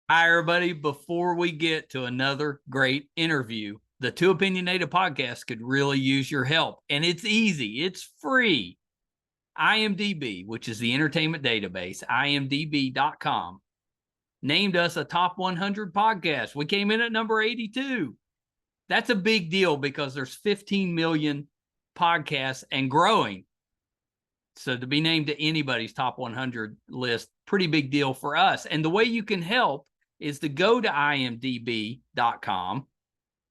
Hi, everybody. Before we get to another great interview, the Two Opinionated podcast could really use your help. And it's easy, it's free. IMDb, which is the entertainment database, imdb.com, named us a top 100 podcast. We came in at number 82. That's a big deal because there's 15 million podcasts and growing. So to be named to anybody's top 100 list, pretty big deal for us. And the way you can help is to go to imdb.com,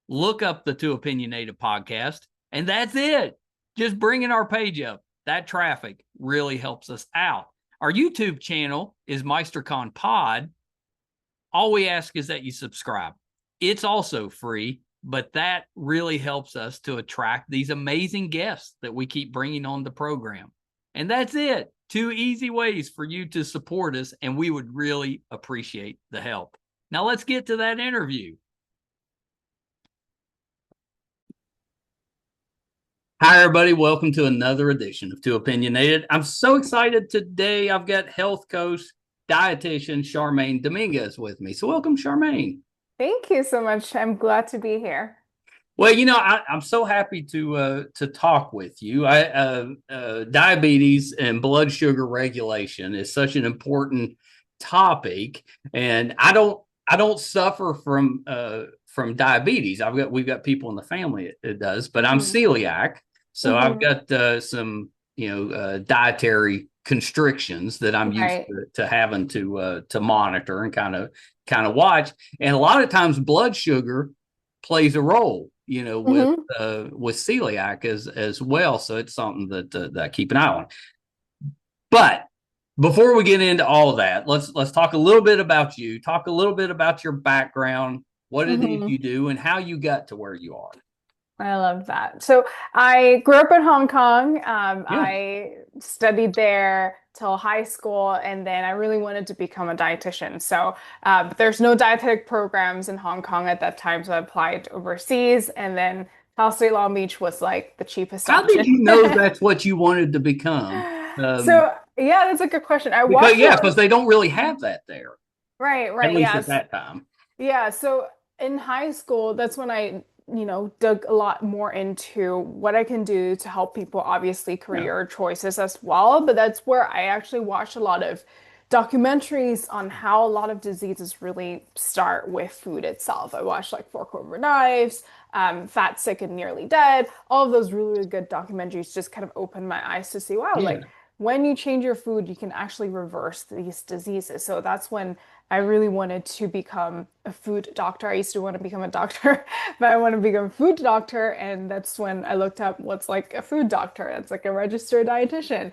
look up the Two Opinionated podcast, and that's it. Just bringing our page up. That traffic really helps us out. Our YouTube channel is MeisterCon Pod. All we ask is that you subscribe. It's also free, but that really helps us to attract these amazing guests that we keep bringing on the program. And that's it. Two easy ways for you to support us, and we would really appreciate the help. Now let's get to that interview. Hi, everybody. Welcome to another edition of Two Opinionated. I'm so excited today. I've got health coach, dietitian Charmaine Dominguez with me. So welcome, Charmaine. Thank you so much. I'm glad to be here. Well, I'm so happy to talk with you. Diabetes and blood sugar regulation is such an important topic, and I don't suffer from diabetes. We've got people in the family it does, but I'm Hmm. celiac, so I've Hmm. got some dietary constrictions that I'm used Right. to having to monitor and kind of watch, and a lot of times blood sugar plays a role, Hmm. with celiac as well. So it's something that I keep an eye on. But before we get into all of that, let's talk a little bit about you. Talk a little bit about your background, what it is Hmm. you do, and how you got to where you are. I love that. So I grew up in Hong Kong. Yeah. I studied there till high school, and then I really wanted to become a dietitian. So but there's no dietetic programs in Hong Kong at that time, so I applied overseas, and then Cal State Long Beach was like the cheapest How did option. you know that's what you wanted to become? So yeah, that's a good question. I Because watched a yeah, lot because of. they don't really have that there, Right, at right. least at Yes. that time. Yeah, so in high school, that's when I dug a lot more into what I can do to help people, obviously Yeah. career choices as well. But that's where I actually watched a lot of documentaries on how a lot of diseases really start with food itself. I watched like Fork Over Knives, Fat, Sick, and Nearly Dead. All of those really, really good documentaries just kind of opened my eyes to see, wow, Yeah. like when you change your food, you can actually reverse these diseases. So that's when I really wanted to become a food doctor. I used to want to become a doctor, but I want to become a food doctor. And that's when I looked up what's like a food doctor. It's like a registered dietitian.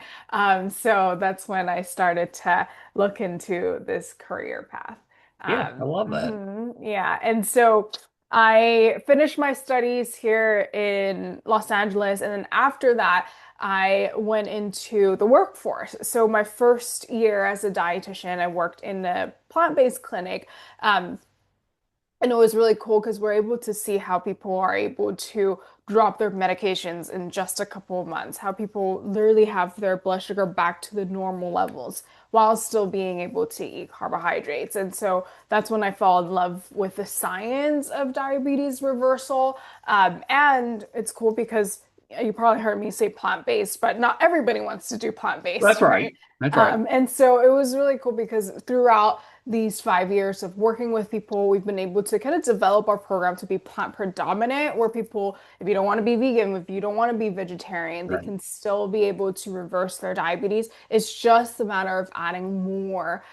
So that's when I started to look into this career path. Yeah. I love that. Yeah. And so I finished my studies here in Los Angeles. And then after that, I went into the workforce. So my first year as a dietitian, I worked in a plant-based clinic. Um, and it was really cool because we're able to see how people are able to drop their medications in just a couple of months, how people literally have their blood sugar back to the normal levels while still being able to eat carbohydrates. And so that's when I fell in love with the science of diabetes reversal. And it's cool because you probably heard me say plant-based, but not everybody wants to do That's plant-based, right. right? That's right. And so it was really cool because throughout these 5 years of working with people, we've been able to kind of develop our program to be plant predominant, where people, if you don't want to be vegan, if you don't want to be vegetarian, they Right. can still be able to reverse their diabetes. It's just a matter of adding more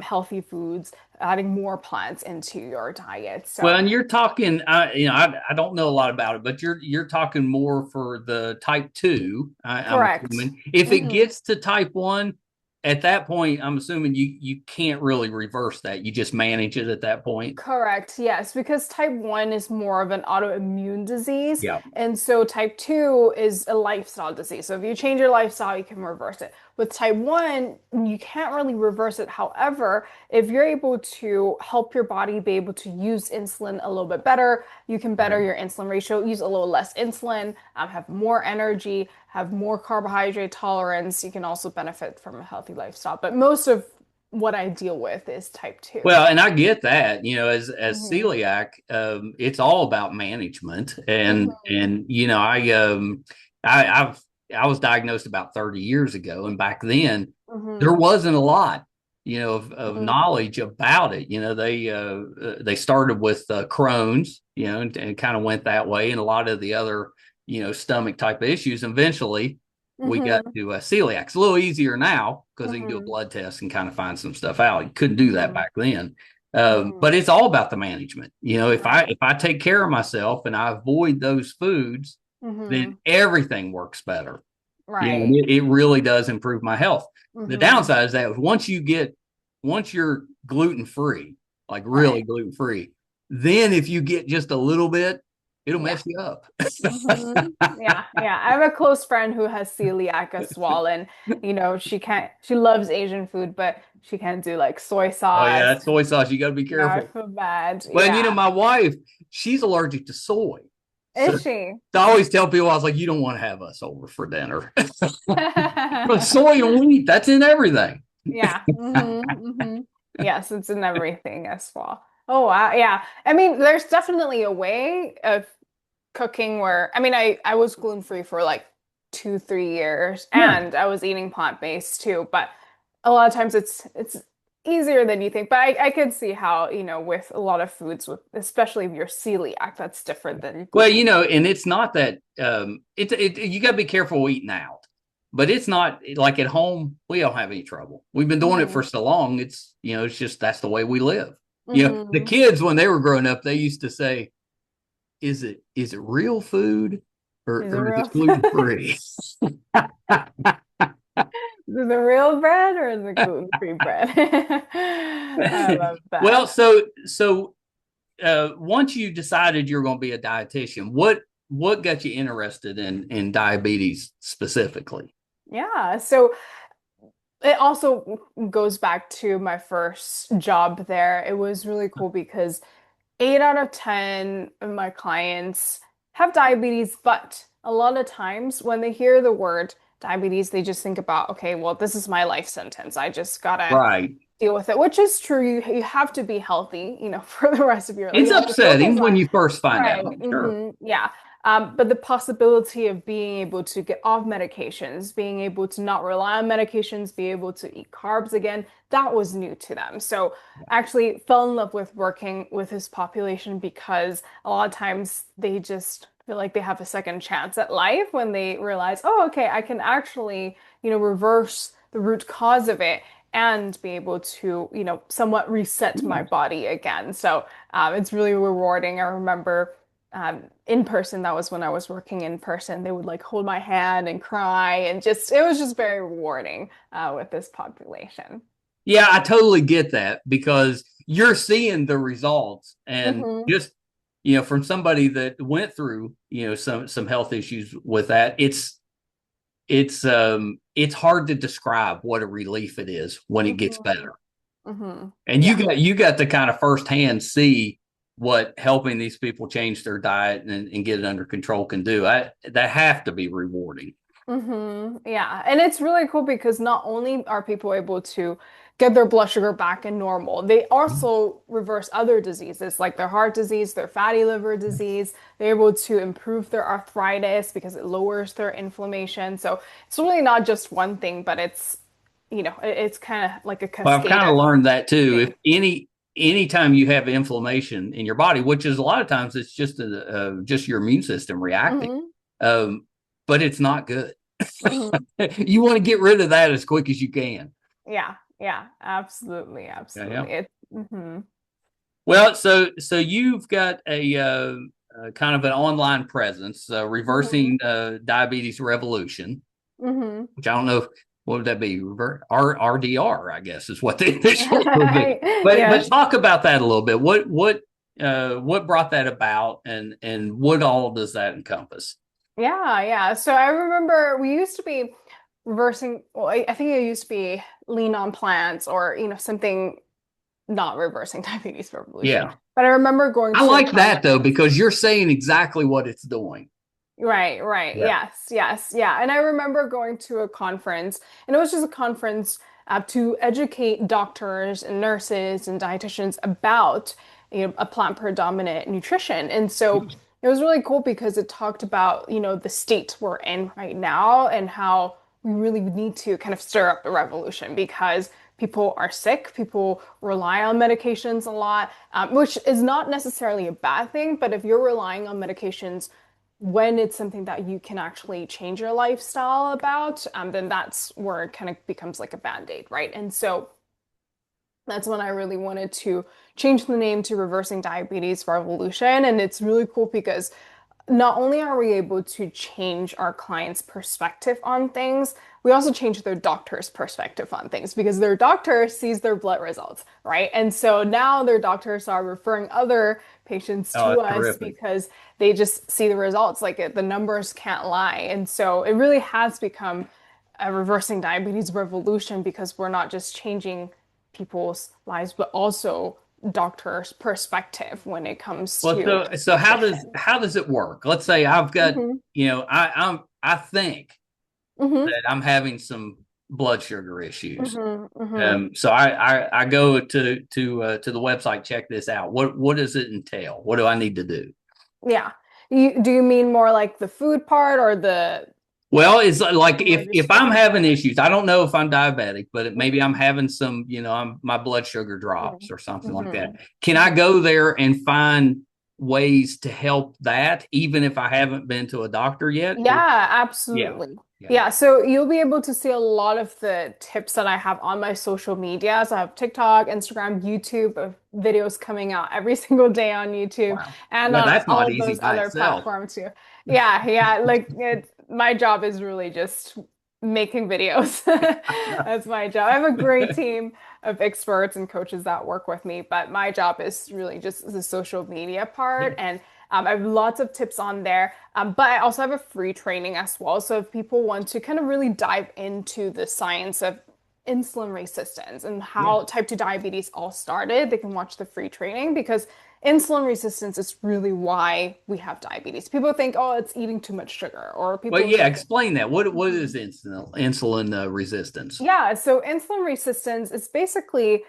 healthy foods, adding more plants into your diet. Well, So, and you're talking, I don't know a lot about it, but you're talking more for the type two. I'm correct. assuming if it Mhm. gets to type one, at that point, I'm assuming you can't really reverse that. You just manage it at that point. Correct, yes, because type 1 is more of an autoimmune disease, Yeah. and so type 2 is a lifestyle disease. So if you change your lifestyle, you can reverse it. With type 1, you can't really reverse it. However, if you're able to help your body be able to use insulin a little bit better, you can better Okay. your insulin ratio, use a little less insulin, have more energy, have more carbohydrate tolerance. You can also benefit from a healthy lifestyle. But most of what I deal with is type 2. Well, and I get that, as Hmm. celiac, it's all about management, Hmm. and I've I was diagnosed about 30 years ago, and back then there Hmm. wasn't a lot, of Hmm. knowledge about it. They started with Crohn's, and kind of went that way, and a lot of the other, stomach type of issues. Eventually, we got Hmm. to celiac. It's a little easier now because they can do a Hmm. blood test and kind of find some stuff out. You couldn't do that Hmm. back then. Hmm. But it's all about the management. If I Right. if I take care of myself and I avoid those foods, then Hmm. everything works better. And Right. it really does improve my health. The Hmm. downside is that once you're gluten free, like really Right. gluten free, then if you get just a little bit, it'll Yeah. mess you up. Hmm. Yeah, yeah. I have a close friend who has celiac as well, and she loves Asian food, but she can't do like soy Oh yeah, sauce. that soy sauce. You got to be I careful. feel bad. Well, and Yeah. my wife, she's allergic to soy. So Is she? I always tell people, I was like, you don't want to have us over for dinner. But soy and wheat, that's in everything. Yeah. Yes, it's in everything as well. Oh, wow. Yeah. I mean, there's definitely a way of cooking where, I mean, I was gluten-free for like 2, 3 years Yeah. and I was eating plant-based too, but a lot of times it's easier than you think. But I could see how, with a lot of foods with especially if you're celiac, that's different than Well, gluten. and it's not that you got to be careful eating out, but it's not like at home. We don't have any trouble. We've been doing it Hmm. for so long. It's just that's the way we live. The Hmm. kids when they were growing up, they used to say, is it real food Is it or is real? it gluten free?" Is it real bread or is it gluten-free bread? I love Well, that. so once you decided you're going to be a dietitian, what got you interested in diabetes specifically? Yeah. So it also goes back to my first job there. It was really cool because 8 out of 10 of my clients have diabetes, but a lot of times when they hear the word diabetes, they just think about, okay, well, this is my life sentence. I just gotta Right. deal with it, which is true. You have to be healthy, for the rest of your life. It's You have to focus upsetting when on, you first find out, right. I'm sure. Yeah. But the possibility of being able to get off medications, being able to not rely on medications, be able to eat carbs again, that was new to them. So I actually fell in love with working with this population because a lot of times they just feel like they have a second chance at life when they realize, oh, okay, I can actually, reverse the root cause of it and be able to, somewhat reset my Yeah. body again. So it's really rewarding. I remember in person, that was when I was working in person, they would like hold my hand and cry and it was just very rewarding with this population. Yeah, I totally get that because you're seeing the results and Hmm. just from somebody that went through, some health issues with that, it's hard to describe what a relief it is when it gets Hmm. better. Hmm. And you Yeah. got you got to kind of firsthand see what helping these people change their diet and get it under control can do. That have to be rewarding. Yeah. And it's really cool because not only are people able to get their blood sugar back in normal, they also reverse other diseases like their heart disease, their fatty liver disease. They're able to improve their arthritis because it lowers their inflammation. So it's really not just one thing, but it's kind of like a Well, I've cascade kind of of learned that too. things. If anytime you have inflammation in your body, which is a lot of times it's just your immune system reacting, Hmm. um, but it's not good. Hmm. You want to get rid of that as quick as you can. Yeah. Yeah. Absolutely. Yeah, Absolutely. yeah. Hmm. Well, so you've got a kind of an online presence, Hmm. reversing diabetes revolution, Hmm. which I don't know what would that be? RDR, I guess is what the initials would be. But Yes. talk about that a little bit. What brought that about, and what all does that encompass? Yeah, yeah. So I remember we used to be reversing, well, I think it used to be lean on plants or, something not reversing diabetes revolution. Yeah, But I remember going I to a like that though conference. because you're saying exactly what it's doing. Right, right. Yeah. Yes, yes, yeah. And I remember going to a conference, and it was just a conference to educate doctors and nurses and dietitians about, a plant predominant nutrition. And so it was really cool because it talked about, the state we're in right now and how we really need to kind of stir up the revolution because people are sick, people rely on medications a lot, which is not necessarily a bad thing, but if you're relying on medications when it's something that you can actually change your lifestyle about, then that's where it kind of becomes like a band-aid, right? And so that's when I really wanted to change the name to Reversing Diabetes Revolution. And it's really cool because not only are we able to change our clients' perspective on things, we also change their doctor's perspective on things because their doctor sees their blood results, right? And so now their doctors are referring other patients Oh, to that's us terrific. because they just see the results. Like the numbers can't lie. And so it really has become a reversing diabetes revolution because we're not just changing people's lives, but also doctors' perspective when it comes Well, to so nutrition. how does it work? Let's say I've got, Hmm. I think Hmm. that I'm having some blood sugar issues. Hmm. Hmm. So I go to the website, check this out. What does it entail? What do I need to do? Yeah. Do you mean more like the food part or the Well, it's like if I'm registration having part? issues, I don't know if I'm diabetic, but maybe I'm Hmm. having some, my blood sugar Hmm. drops or something like that. Hmm. Can I Hmm. go there and find ways to help that, even if I haven't been to a doctor yet? Or Yeah, yeah, absolutely. yeah, Yeah, so you'll be able to see a lot of the tips that I have on my social media. So I have TikTok, Instagram, YouTube of videos coming out every single day on YouTube wow, and yeah, on that's all not of easy those by other itself. platforms too. Yeah, yeah, like my job is really just making videos. That's my job. I have a great team of experts and coaches that work with me, but my job is really just the social media part and I have lots of tips on there, but I also have a free training as well. So if people want to kind of really dive into the science of insulin resistance and Yeah. how type 2 diabetes all started, they can watch the free training because insulin resistance is really why we have diabetes. People think, oh, it's eating too much sugar, or Well, people yeah, think, explain that. What is Mhm. insulin resistance? Yeah, so insulin resistance is basically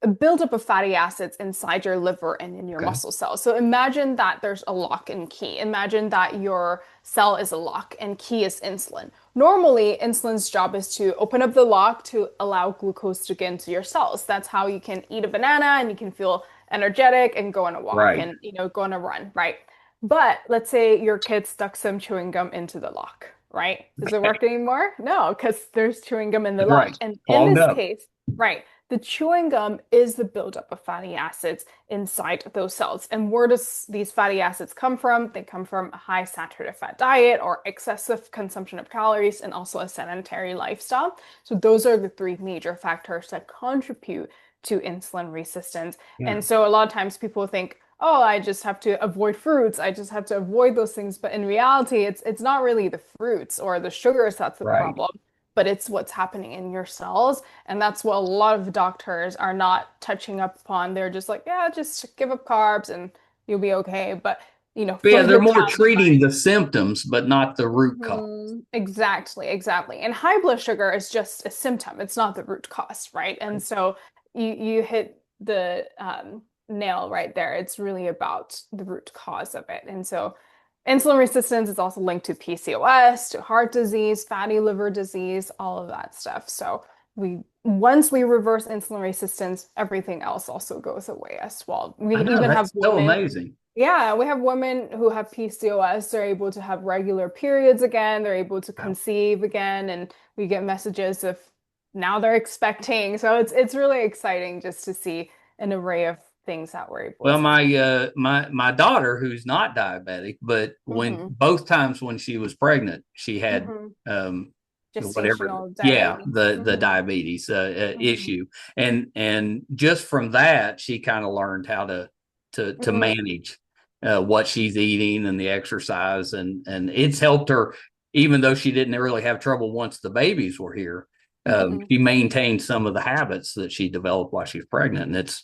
a buildup of fatty acids inside your liver and in your Okay. muscle cells. So imagine that there's a lock and key. Imagine that your cell is a lock and key is insulin. Normally, insulin's job is to open up the lock to allow glucose to get into your cells. That's how you can eat a banana and you can feel energetic and go on a walk Right. and go on a run, right? But let's say your kid stuck some chewing gum into the lock, right? Does it Okay. work anymore? No, because there's chewing gum in the That's right. lock. And in Clogged this up. case, right, the chewing gum is the buildup of fatty acids inside those cells. And where does these fatty acids come from? They come from a high saturated fat diet or excessive consumption of calories and also a sedentary lifestyle. So those are the three major factors that contribute to insulin resistance. Yeah. And so a lot of times people think, oh, I just have to avoid fruits. I just have to avoid those things. But in reality, it's not really the fruits or the sugars that's the Right. problem, but it's what's happening in your cells. And that's what a lot of doctors are not touching up upon. They're just like, yeah, just give up carbs and you'll be okay. But, But yeah, they're further more down the treating the symptoms, but not the root cause. Exactly, exactly. And high blood sugar is just a symptom. It's not the root cause, right? And so you hit the nail right there. It's really about the root cause of it. And so insulin resistance is also linked to PCOS, to heart disease, fatty liver disease, all of that stuff. So we once we reverse insulin resistance, everything else also goes away as well. I We know even have that's so women amazing. yeah, we have women who have PCOS. They're able to have regular periods again. They're able to Wow. conceive again, and we get messages of now they're expecting. So it's really exciting just to see an array of things that we're able Well, to do. my daughter, who's not diabetic, but when Hmm. both times when she was pregnant, she had Hmm. whatever, Gestational yeah, diabetes. the Hmm. diabetes Hmm. issue, and just from that, she kind of learned how to Hmm. manage what she's eating and the exercise, and it's helped her, even though she didn't really have trouble once the babies were here. Hmm. She maintained some of the habits that she developed while she was pregnant, and it's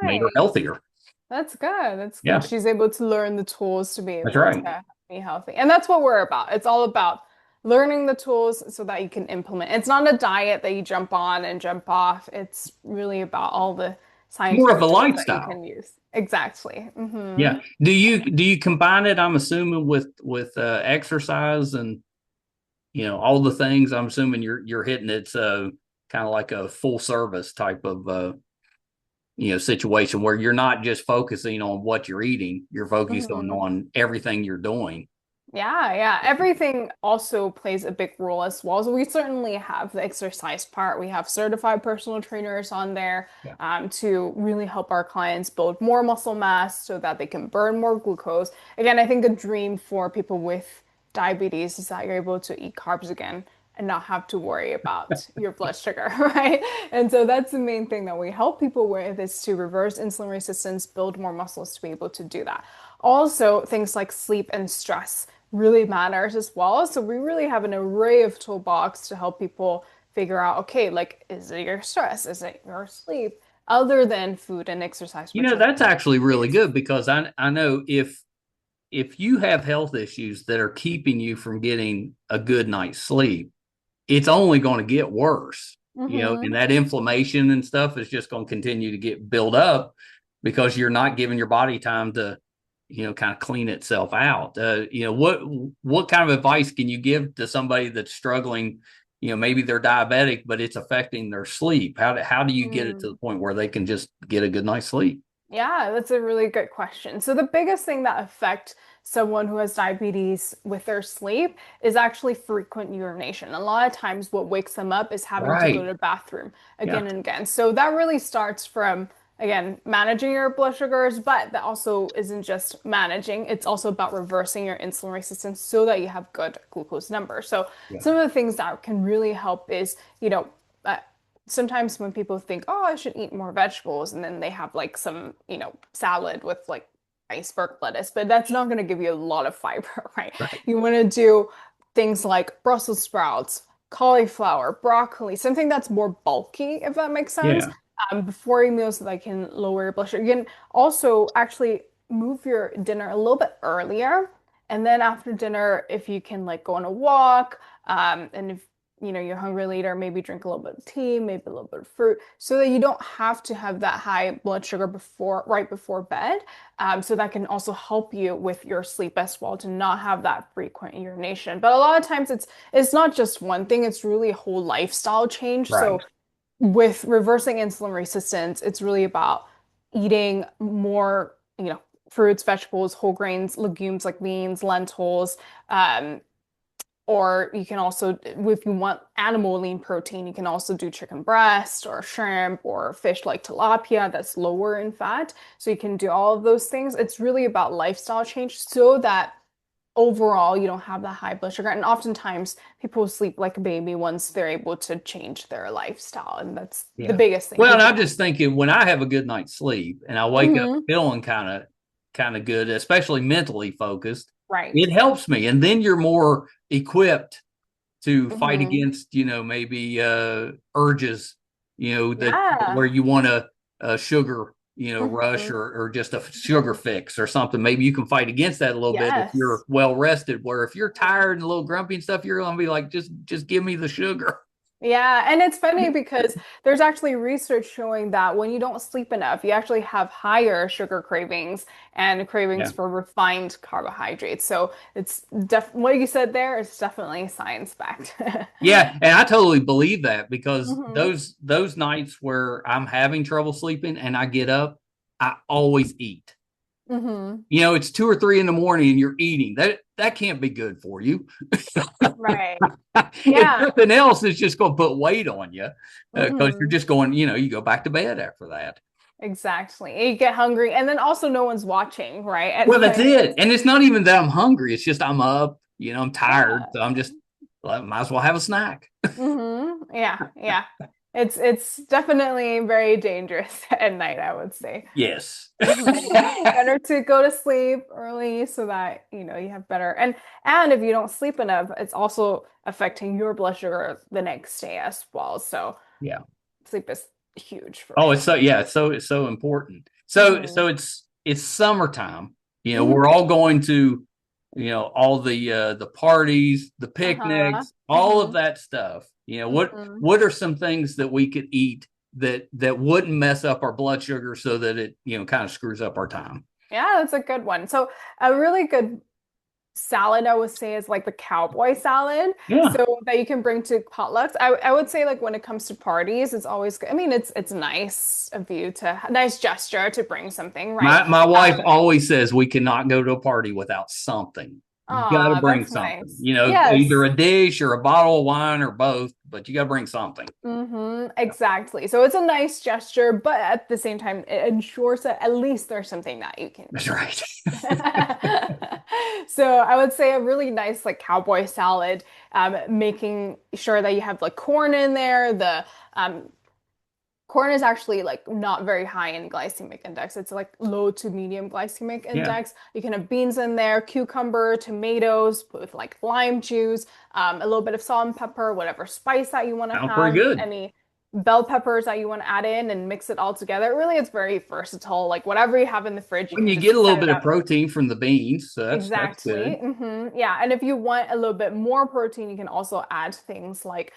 made her Nice. healthier. That's good. That's good. Yeah, She's able to learn the tools to be that's able right. to be healthy. And that's what we're about. It's all about learning the tools so that you can implement. It's not a diet that you jump on and jump off. It's really about all the It's more of scientific a tools that you lifestyle. can use. Exactly. Yeah. Do you combine it, I'm assuming, with exercise and all the things? I'm assuming you're hitting it kind of like a full service type of situation where you're not just focusing on what you're eating, you're focused Hmm. on everything you're doing. Yeah, yeah. Everything also plays a big role as well. So we certainly have the exercise part. We have certified personal trainers on there Yeah. to really help our clients build more muscle mass so that they can burn more glucose. Again, I think a dream for people with diabetes is that you're able to eat carbs again and not have to worry about your blood sugar, right? And so that's the main thing that we help people with is to reverse insulin resistance, build more muscles to be able to do that. Also, things like sleep and stress really matters as well. So we really have an array of toolbox to help people figure out, okay, like, is it your stress? Is it your sleep? Other than food and exercise, which are That's actually really base. good because I know if you have health issues that are keeping you from getting a good night's sleep, it's only going to get worse. And Mm-hmm. that inflammation and stuff is just going to continue to get built up because you're not giving your body time to kind of clean itself out. What kind of advice can you give to somebody that's struggling? Maybe they're diabetic, but it's affecting their sleep. How do you get it to the point where they can just get a good night's sleep? Yeah, that's a really good question. So the biggest thing that affects someone who has diabetes with their sleep is actually frequent urination. A lot of times what wakes them up is having to go to Right. the bathroom Yeah. again and again. So that really starts from, again, managing your blood sugars, but that also isn't just managing, it's also about reversing your insulin resistance so that you have good glucose numbers. So Yeah. some of the things that can really help is, uh, sometimes when people think, oh, I should eat more vegetables, and then they have like some, salad with like iceberg lettuce, but that's not going to give you a lot of fiber, right? Right. You want to do things like Brussels sprouts, cauliflower, broccoli, something that's more bulky, if that makes sense, Yeah. before your meals so that can lower your blood sugar. You can also actually move your dinner a little bit earlier. And then after dinner, if you can like go on a walk, and if you're hungry later, maybe drink a little bit of tea, maybe a little bit of fruit, so that you don't have to have that high blood sugar right before bed. So that can also help you with your sleep as well to not have that frequent urination. But a lot of times it's not just one thing, it's really a whole lifestyle change. Right. So with reversing insulin resistance, it's really about eating more, fruits, vegetables, whole grains, legumes like beans, lentils, um, or you can also, if you want animal lean protein, you can also do chicken breast or shrimp or fish like tilapia that's lower in fat. So you can do all of those things. It's really about lifestyle change so that overall you don't have the high blood sugar. And oftentimes people sleep like a baby once they're able to change their lifestyle. And that's the Yeah. biggest thing Well, and people I'm don't. just thinking when I have a good night's sleep and I wake up Hmm. feeling kind of good, especially mentally focused, Right. it helps me. And then you're more equipped to fight Hmm. against, maybe urges, that Yeah. where you want a sugar, rush Hmm. or just a sugar fix or something. Maybe you can fight against that a little bit if you're Yes. well rested. Where if you're tired and a little grumpy and stuff, you're gonna be like, just give me the sugar. Yeah, and it's funny because there's actually research showing that when you don't sleep enough, you actually have higher sugar cravings and cravings Yeah. for refined carbohydrates. So it's def what you said there is definitely science backed. Yeah, and I totally believe that because Hmm. those nights where I'm having trouble sleeping and I get up, I always eat. Hmm. It's 2 or 3 in the morning and you're eating. That can't be good for you. Right. If Yeah. nothing else, it's just going to put weight on you because you're Hmm. just going. You go back to bed after that. Exactly. You get hungry, and then also no one's watching, right? At Well, that's night. it. And it's not even that I'm hungry. It's just I'm up. I'm tired, Yeah. so I'm just well, might as well have a snack. Yeah, yeah. It's definitely very dangerous at night, I would say. Yes. Better to go to sleep early so that you have better and if you don't sleep enough, it's also affecting your blood sugar the next day as well. So Yeah. sleep is huge for Oh, it's sure. so yeah, it's so important. So Hmm. it's summertime. Hmm. We're all going to all the parties, the Uh-huh. picnics, all of Hmm. that stuff. Hmm. What are some things that we could eat that wouldn't mess up our blood sugar so that it, kind of screws up our time? Yeah, that's a good one. So a really good salad I would say is like the cowboy salad. Yeah. So that you can bring to potlucks. I would say like when it comes to parties, it's always good. I mean, it's nice of you to nice gesture to bring something, right? My wife Um, always says we cannot go to a party without something. You got to Aw, bring that's something, nice. either Yes. a dish or a bottle of wine or both, but you got to bring something. Exactly. So it's a nice gesture, but at the same time, it ensures that at least there's something that you can That's eat. right. So I would say a really nice like cowboy salad, making sure that you have like corn in there. The corn is actually like not very high in glycemic index. It's like low to medium glycemic Yeah. index. You can have beans in there, cucumber, tomatoes with like lime juice, a little bit of salt and pepper, whatever spice that you want to Sounds pretty have, good. any bell peppers that you want to add in and mix it all together. Really, it's very versatile. Like whatever you have in the fridge, you When can you get a just little set it bit of up. protein from the beans, so that's Exactly. good. Yeah. And if you want a little bit more protein, you can also add things like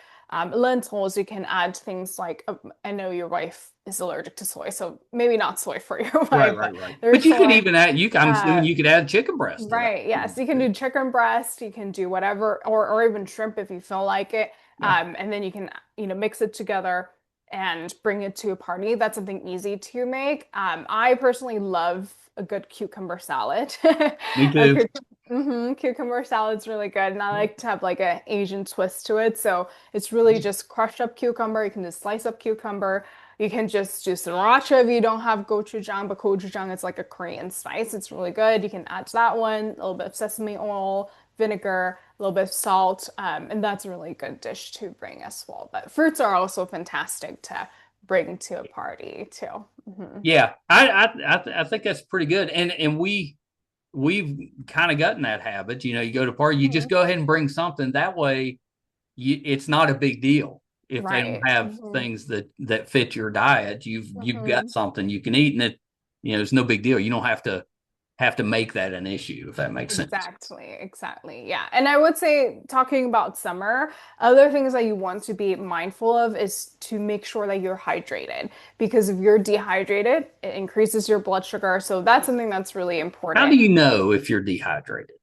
lentils. You can add things like, I know your wife is allergic to soy, so maybe not soy for your Right, wife, right, but right. But there's you could soy. even add I'm assuming Uh, you could add chicken breast to that. right. Yes. You can do chicken breast. You can do whatever, or even shrimp if you feel like it. Yeah. And then you can, mix it together and bring it to a party. That's something easy to make. I personally love a good cucumber salad. Me A too. cucumber salad's really good, and I like to have like an Asian twist to it. So it's really just crushed up cucumber. You can just slice up cucumber. You can just do sriracha if you don't have gochujang, but gochujang is like a Korean spice. It's really good. You can add to that one, a little bit of sesame oil, vinegar, a little bit of salt, and that's a really good dish to bring as well. But fruits are also fantastic to bring to a party too. Yeah, I think that's pretty good, and we've kind of gotten that habit. You go to a party, you just Mhm. go ahead and bring something. That way, it's not a big deal if they don't Right. have things that fit your diet. You've got Hmm. something you can eat, and it's no big deal. You don't have to make that an issue if that makes sense. Exactly, exactly. Yeah. And I would say, talking about summer, other things that you want to be mindful of is to make sure that you're hydrated because if you're dehydrated, it increases your blood sugar. So that's something that's really How do important. you know if you're dehydrated?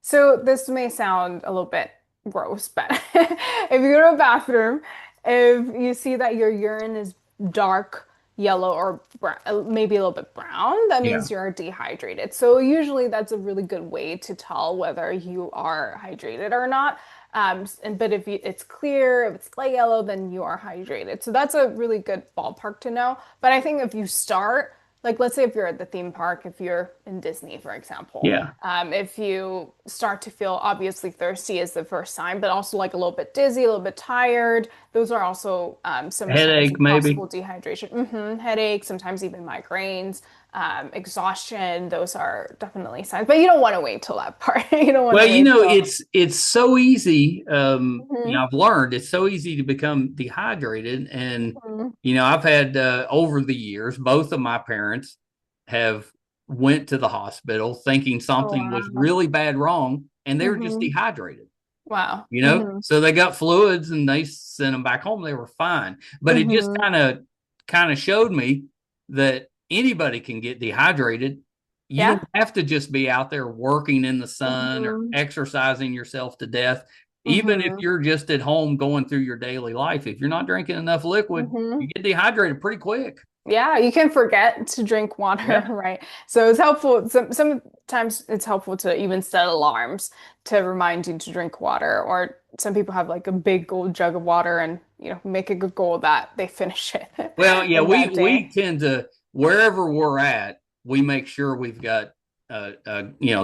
So this may sound a little bit gross, but if you go to a bathroom, if you see that your urine is dark yellow or brown, maybe a little bit brown, that Yeah. means you're dehydrated. So usually that's a really good way to tell whether you are hydrated or not. But if it's clear, if it's light yellow, then you are hydrated. So that's a really good ballpark to know. But I think if you start, like let's say if you're at the theme park, if you're in Disney, for example, Yeah. if you start to feel obviously thirsty is the first sign, but also like a little bit dizzy, a little bit tired, those are also some signs Headache, of maybe. possible dehydration. Headache, sometimes even migraines, exhaustion, those are definitely signs. But you don't want to wait till that part. You don't want Well, to wait till. it's so easy. Mhm. I've learned it's so easy to become dehydrated, and Mhm. I've had over the years, both of my parents have went to the hospital thinking Oh, something was wow. really bad wrong, and they were just Hmm. dehydrated. Wow. So they got fluids and they sent them back home. They were fine, but it just Hmm. kind of showed me that anybody can get dehydrated. You don't Yeah. have to just be out there working in the sun or Hmm. exercising yourself to death. Even if Hmm. you're just at home going through your daily life, if you're not drinking enough liquid, Hmm. you get dehydrated pretty quick. Yeah, you can forget to drink water, Yeah. right? So it's helpful. Sometimes it's helpful to even set alarms to remind you to drink water. Or some people have like a big gold jug of water and make a good goal that they finish it Well, yeah, in that we day. tend to wherever we're at, we make sure we've got a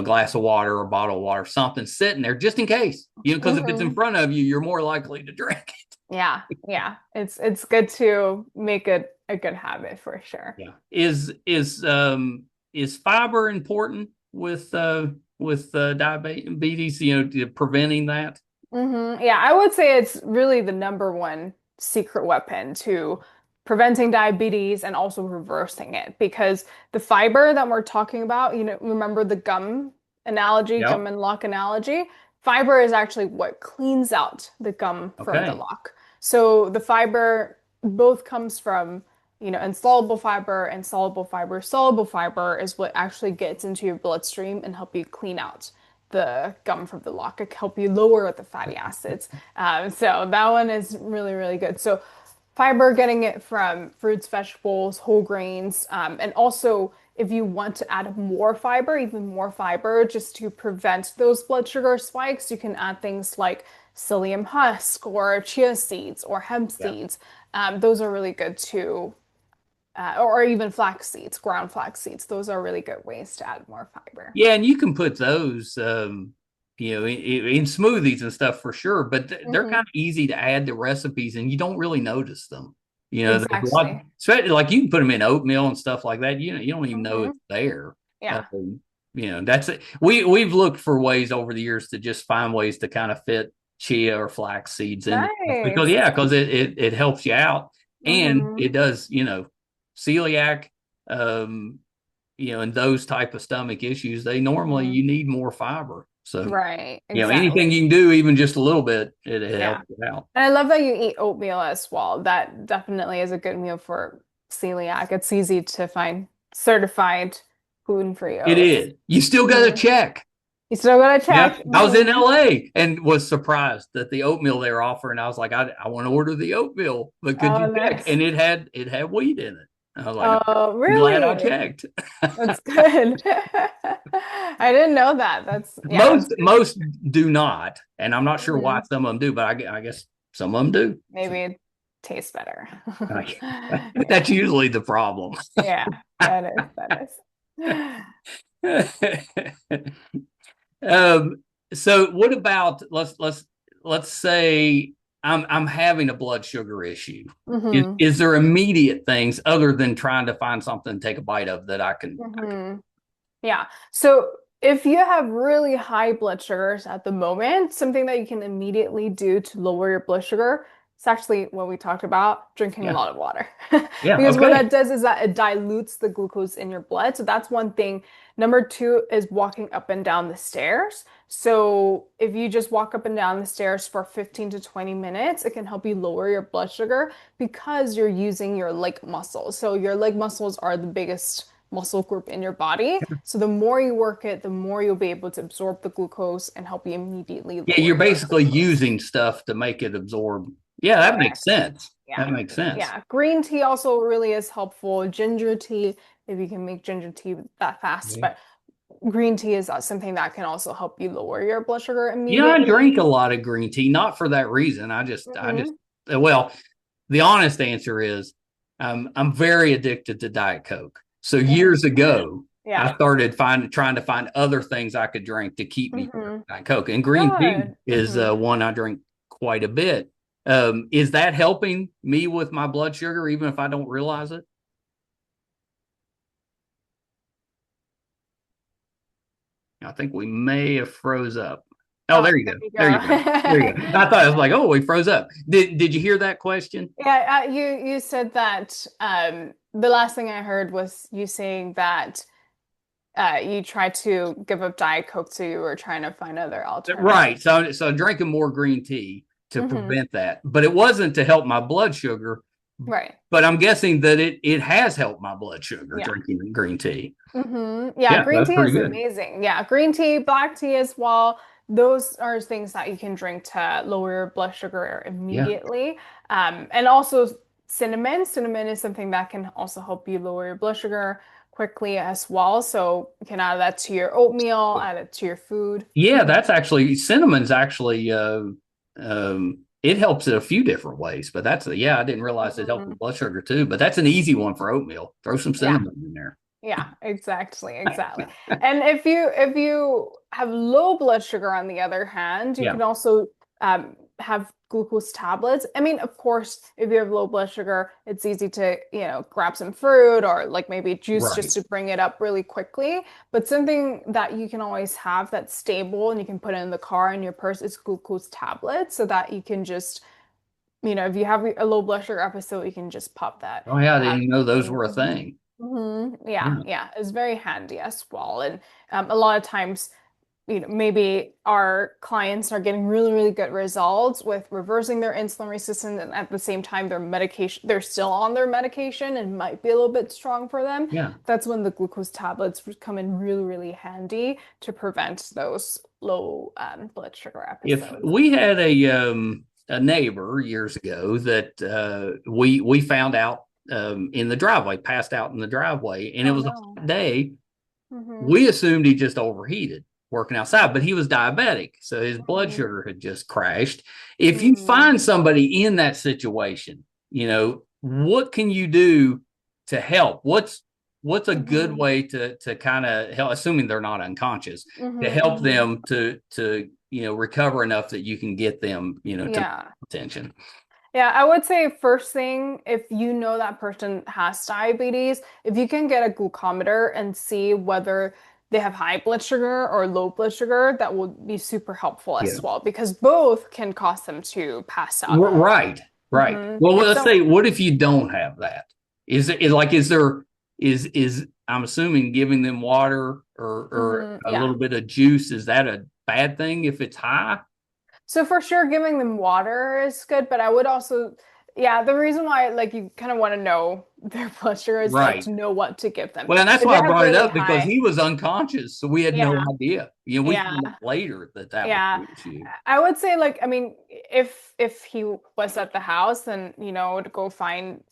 glass of water or a bottle of water, something sitting there just in case. Because if it's in Hmm. front of you, you're more likely to drink it. Yeah, yeah. It's good to make it a good habit for sure. Yeah. Is fiber important with diabetes? Preventing that. Yeah, I would say it's really the number one secret weapon to preventing diabetes and also reversing it because the fiber that we're talking about, remember the gum? analogy, Yep. gum and lock analogy, fiber is actually what cleans out the gum from the Okay. lock. So the fiber both comes from, insoluble fiber and soluble fiber. Soluble fiber is what actually gets into your bloodstream and help you clean out the gum from the lock. It can help you lower the fatty acids. So that one is really, really good. So fiber, getting it from fruits, vegetables, whole grains, and also if you want to add more fiber, even more fiber, just to prevent those blood sugar spikes, you can add things like psyllium husk or chia seeds or hemp Yeah. seeds. Those are really good too, or even flax seeds, ground flax seeds. Those are really good ways to add more fiber. Yeah, and you can put those, in smoothies and stuff for sure. But they're kind Hmm. of easy to add to recipes, and you don't really notice them. There's a lot, Exactly. especially like you can put them in oatmeal and stuff like that. You don't even know Hmm. it's there. Yeah. Um, that's it. We've looked for ways over the years to just find ways to kind of fit chia or flax seeds in there because Nice. yeah, because it helps you out and Hmm. it does, celiac. Um, and those type of stomach issues, they normally Hmm. you need more fiber. So, Right. anything Exactly. you can do, even just a little bit, it Yeah. helps you out. And I love that you eat oatmeal as well. That definitely is a good meal for celiac. It's easy to find certified gluten-free It oats. is. You still got to Hmm. check. You still gotta Yeah, check. I was in Hmm. LA and was surprised that the oatmeal they were offering. I was like, I want to order the oatmeal, but could Oh, you check? nice. And it had wheat in it. I was like, Oh, I'm glad I really? checked. That's good. I didn't know that. Yeah, most that's good. most do not, and I'm not sure why Hmm. some of them do, but I guess some of them do. So, Maybe it tastes better. like, Yeah. that's usually the problem. Yeah, that is. That is. um, so what about let's say I'm having a blood sugar issue. Is Hmm. is there immediate things other than trying to find something to take a bite of that I can Hmm. Yeah. So if you have really high blood sugars at the moment, something that you can immediately do to lower your blood sugar, it's actually what we talked about, drinking a yeah lot of water. yeah Because what okay that does is that it dilutes the glucose in your blood. So that's one thing. Number two is walking up and down the stairs. So if you just walk up and down the stairs for 15 to 20 minutes, it can help you lower your blood sugar because you're using your leg muscles. So your leg muscles are the biggest muscle group in your body. So the more you work it, the more you'll be able to absorb the glucose and help you immediately yeah lower you're your basically glucose. using stuff to make it absorb. Yeah, that makes Correct. sense. Yeah. That makes sense. Yeah. Green tea also really is helpful. Ginger tea, if you can make ginger tea that fast, Yeah. but green tea is something that can also help you lower your blood sugar I drink immediately. a lot of green tea, not for that reason. I just, Hmm. well, the honest answer is I'm very addicted to Diet Coke. So years Hmm. ago, Yeah. I started trying to find other things I could drink to keep me from Hmm. Diet Coke. And green tea Good. is one I drink quite a bit. Is that helping me with my blood sugar, even if I don't realize it? I think we may have froze up. Oh, Oh, there you there go. you There you go. There you go. I go. thought I was like, oh, we froze up. Did you hear that question? Yeah, you said that the last thing I heard was you saying that you tried to give up Diet Coke, so you were trying to find other Right. alternatives. So drinking more green tea to Hmm. prevent that. But it wasn't to help my blood sugar. Right. But I'm guessing that it has helped my blood sugar Yeah. drinking green tea. Yeah, Yeah, green that's tea pretty is good. amazing. Yeah, green tea, black tea as well. Those are things that you can drink to lower your blood sugar Yeah. immediately. And also cinnamon. Cinnamon is something that can also help you lower your blood sugar quickly as well. So you can add that to your oatmeal, add it to your food. Yeah, that's actually cinnamon's actually it helps in a few different ways, but yeah, I didn't realize it helped Mhm. with blood sugar too. But that's an easy one for oatmeal. Throw some Yeah. cinnamon in there. Yeah, exactly, exactly. And if you have low blood sugar on the other hand, you Yeah, can also have glucose tablets. I mean, of course, if you have low blood sugar, it's easy to, grab some fruit or like maybe juice just right. to bring it up really quickly. But something that you can always have that's stable and you can put it in the car in your purse is glucose tablets so that you can just, if you have a low blood sugar episode, you can just pop that. Oh yeah, I Uh, didn't even know those in. were a thing. Yeah, Yeah. yeah, it's very handy as well. And a lot of times, maybe our clients are getting really, really good results with reversing their insulin resistance, and at the same time, they're still on their medication and might be a little bit strong for them. Yeah. That's when the glucose tablets would come in really, really handy to prevent those low blood sugar If episodes. we had a neighbor years ago that we found out in the driveway, passed out in the driveway, and it Oh was a no. hot day, Hmm. we assumed he just overheated working outside, but he was diabetic, so his blood Hmm. sugar had just crashed. If you Hmm. find somebody in that situation, what can you do to help? What's a good Hmm. way to kind of help, assuming they're not unconscious, to Hmm. help Hmm. them to recover enough that you can get them to Yeah. attention. Yeah, I would say first thing, if you know that person has diabetes, if you can get a glucometer and see whether they have high blood sugar or low blood sugar, that would be super helpful Yeah. as well because both can cause them to pass out. Right, right. Well, If let's say, so, what if you don't have that? Is there is I'm assuming giving them water or a yeah. little bit of juice, is that a bad thing if it's high? So for sure, giving them water is good, but I would also, yeah, the reason why like you kind of want to know their blood sugar is like Right. to know what to give them. Well, and that's If why they I have brought it really up, because high, he was unconscious, so we had no yeah, idea. We yeah. found out later that that was Yeah, the issue. I would say like I mean if he was at the house then I would go find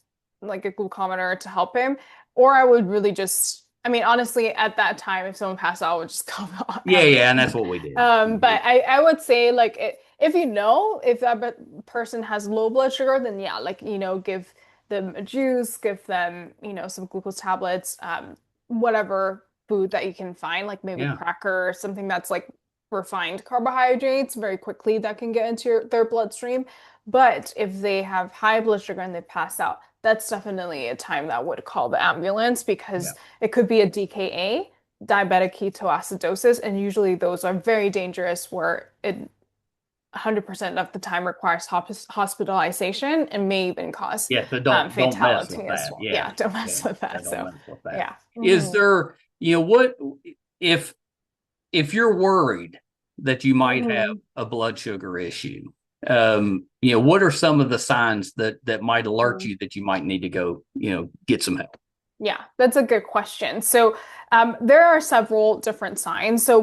like a glucometer to help him or I would really just I mean honestly at that time if someone passed out I would just call the Yeah, yeah, and ambulance. that's what we did. But I would say like if you know if that person has low blood sugar then yeah like give them a juice, give them some glucose tablets, whatever food that you can find like maybe Yeah. cracker or something that's like refined carbohydrates very quickly that can get into their bloodstream. But if they have high blood sugar and they pass out, that's definitely a time that would call the ambulance Yeah. because it could be a DKA, diabetic ketoacidosis, and usually those are very dangerous where it 100% of the time requires hospitalization and may even cause Yeah, so don't mess fatality with as that. well. Yeah, Yeah, don't yeah, mess with yeah. that. Don't So, mess with that. yeah. Is there, what if you're worried that you might have Mhm. a blood sugar issue? What are some of the signs that might alert Mhm. you that you might need to go, get some help? Yeah, that's a good question. So, there are several different signs. So,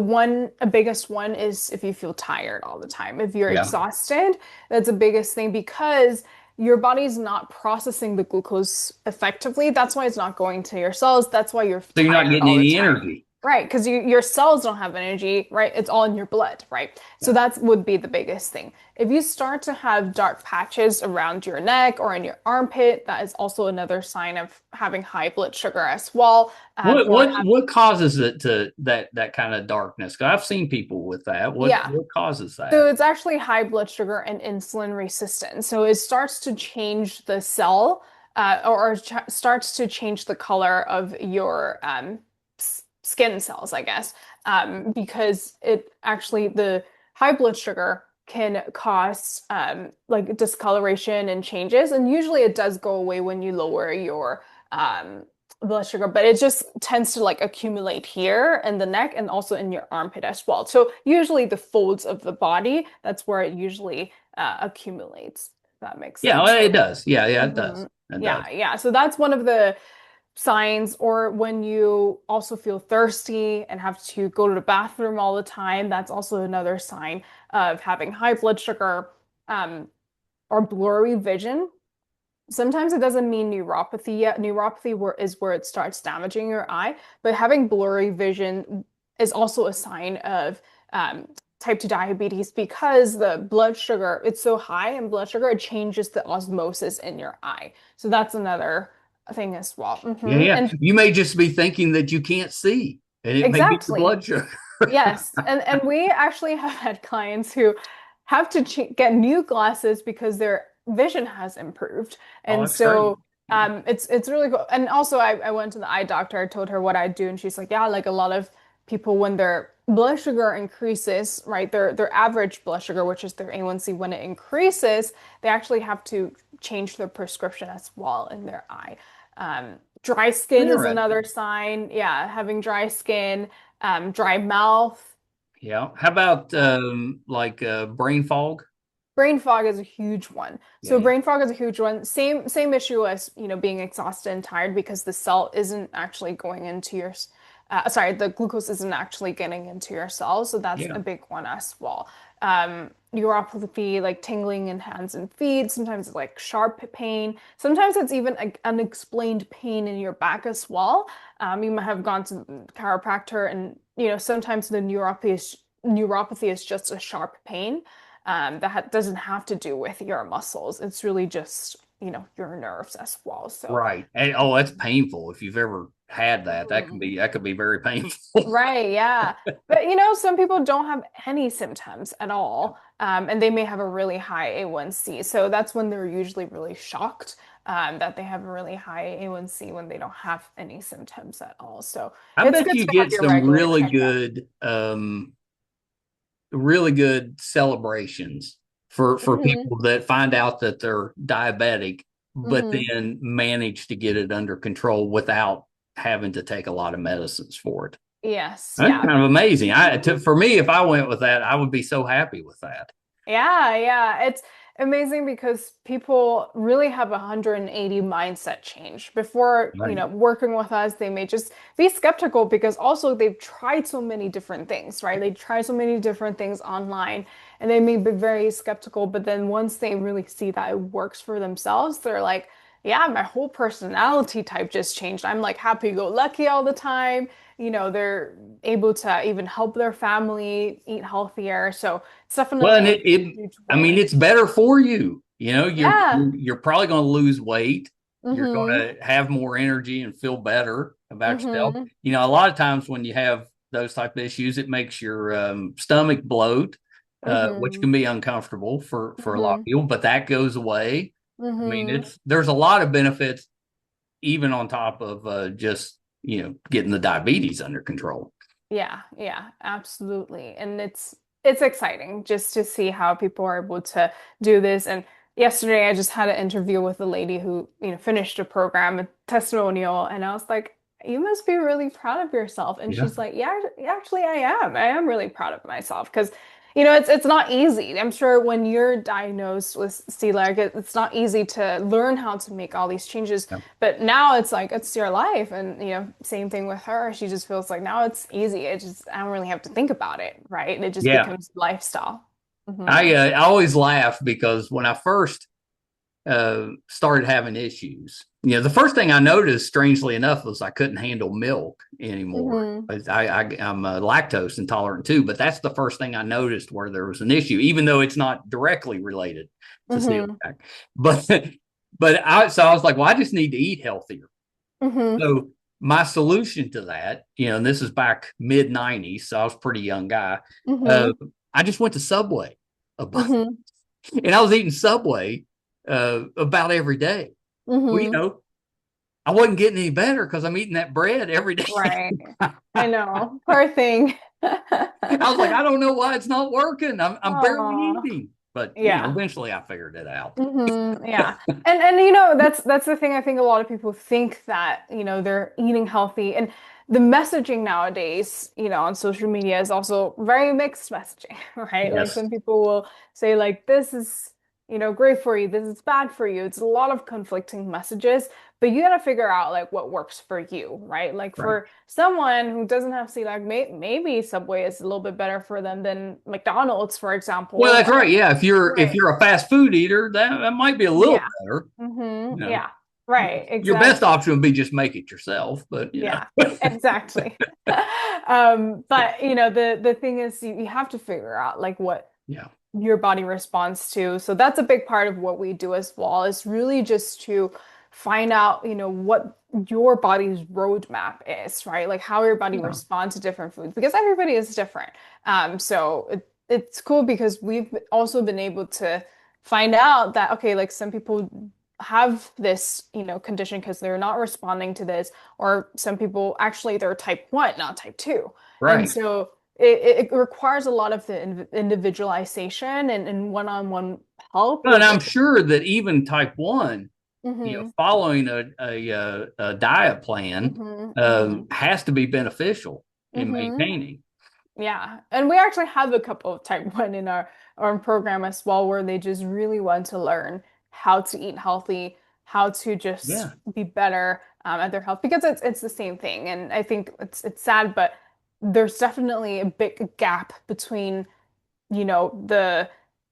a biggest one is if you feel tired all the time. If you're Yeah. exhausted, that's the biggest thing because your body's not processing the glucose effectively. That's why it's not going to your cells. That's why you're So you're not tired getting all the any time. energy. Right, because your cells don't have energy, right? It's all in your blood, right? So Yeah. that would be the biggest thing. If you start to have dark patches around your neck or in your armpit, that is also another sign of having high blood sugar as well. What Or what what causes it to that kind of darkness? 'Cause I've seen people with that. What yeah, what causes so that? it's actually high blood sugar and insulin resistance. So it starts to change the cell, or ch starts to change the color of your skin cells, I guess, because it actually the high blood sugar can cause like discoloration and changes, and usually it does go away when you lower your blood sugar, but it just tends to like accumulate here in the neck and also in your armpit as well. So usually the folds of the body, that's where it usually accumulates. If that makes Yeah, sense. well, it So, does. Yeah, yeah, it does. mhm. It Yeah, does. yeah. So that's one of the signs, or when you also feel thirsty and have to go to the bathroom all the time, that's also another sign of having high blood sugar, um, or blurry vision. Sometimes it doesn't mean neuropathy yet. Is where it starts damaging your eye, but having blurry vision is also a sign of type 2 diabetes because the blood sugar, it's so high in blood sugar, it changes the osmosis in your eye. So that's another thing as well. Yeah, yeah. And You may just be thinking that you can't see, and it may be your exactly. blood sugar. Yes, and we actually have had clients who have to ch get new glasses because their vision has improved, Oh, and that's great. so it's really cool. And also, I went to the eye doctor. I told her what I do, and she's like, yeah, like a lot of people when their blood sugar increases, right, their average blood sugar, which is their A1C, when it increases, they actually have to change their prescription as well in their eye. Dry skin is another Interesting. sign. Yeah, having dry skin, dry mouth. Yeah. How about like brain fog? Brain fog is a huge one. Yeah, So yeah. brain fog is a huge one. Same issue as, being exhausted and tired because the cell isn't actually going into your, sorry, the glucose isn't actually getting into your cells. So that's Yeah. a big one as well. Neuropathy, like tingling in hands and feet. Sometimes it's like sharp pain. Sometimes it's even like unexplained pain in your back as well. You might have gone to the chiropractor and, sometimes the neuropathy is just a sharp pain that doesn't have to do with your muscles. It's really just, your nerves as well. So, Right. And, oh, that's painful. If you've ever had that, mhm. that could be very painful. Right, yeah. But some people don't have any symptoms at all, and they may have a really high A1C. So that's when they're usually really shocked that they have a really high A1C when they don't have any symptoms at all. So I it's bet good you to have get your some regular checkup. really good celebrations for Hmm. people that find out that they're diabetic, but Hmm. then manage to get it under control without having to take a lot of medicines for it. Yes, That's yeah. kind of amazing. For me, if I went with that, I would be so happy with that. Yeah, yeah. It's amazing because people really have a 180 mindset change. Before, Right. working with us, they may just be skeptical because also they've tried so many different things, right? They try so many different things online and they may be very skeptical, but then once they really see that it works for themselves, they're like, yeah, my whole personality type just changed. I'm like happy go lucky all the time. They're able to even help their family eat healthier. So it's Well, definitely and like a huge I mean, win. it's better for you. You know, Yeah. you're probably going to lose weight. You're going Mm-hmm. to have more energy and feel better about yourself. Mm-hmm. You know, a lot of times when you have those type of issues, it makes your stomach bloat, which Mm-hmm. can be uncomfortable for a lot of Mm-hmm. people. But that goes away. I mean, Mm-hmm. there's a lot of benefits even on top of just getting the diabetes under control. Yeah, yeah, absolutely. And it's exciting just to see how people are able to do this. And yesterday I just had an interview with a lady who, finished a program, a testimonial, and I was like, you must be really proud of yourself. And Yeah. she's like, yeah, actually I am. I am really proud of myself because it's not easy. I'm sure when you're diagnosed with celiac, it's not easy to learn how to make all these changes. But now it's like it's your life, and same thing with her. She just feels like now it's easy. I don't really have to think about it, right? It just Yeah. becomes lifestyle. Hmm. I always laugh because when I first started having issues. You know, the first thing I noticed, strangely enough, was I couldn't handle milk anymore. Hmm. I'm lactose intolerant too, but that's the first thing I noticed where there was an issue, even though it's not directly related to Hmm. celiac. But so I was like, well, I just need to eat healthier. Hmm. So my solution to that, and this is back mid '90s, so I was a pretty young guy. Uh, Hmm. I just went to Subway a bunch, Hmm. and I was eating Subway about every day. Well, Hmm. I wasn't getting any better because I'm eating that bread every day. Right. I know. Poor thing. I was like, I don't know why it's not working. I'm barely Aw. eating, but Yeah. eventually I figured it out. Yeah. And that's the thing I think a lot of people think that, they're eating healthy and the messaging nowadays, on social media is also very mixed messaging, right? Like Yes. some people will say like this is, great for you, this is bad for you. It's a lot of conflicting messages, but you got to figure out like what works for you, right? Like Right. for someone who doesn't have celiac, maybe Subway is a little bit better for them than McDonald's, for Well, example. that's right. Yeah. If Right. you're a fast food eater, that might be a little Yeah. better. You know, Yeah. Right. your best Exactly. option would be just make it yourself, but Yeah. Exactly. But the thing is you have to figure out like what yeah. your body responds to. So that's a big part of what we do as well, is really just to find out, what your body's roadmap is, right? Like how your body Yeah. responds to different foods because everybody is different. So it's cool because we've also been able to find out that, okay, like some people have this, condition because they're not responding to this, or some people actually they're type 1, not type 2. And Right. so it requires a lot of the individualization and one-on-one help Well, and with I'm it. sure that even type one, Hmm. following a diet plan Hmm. Hmm. has to be beneficial in Hmm. maintaining. Yeah. And we actually have a couple of type 1 in our program as well, where they just really want to learn how to eat healthy, how to just Yeah. be better at their health, because it's the same thing. And I think it's sad, but there's definitely a big gap between the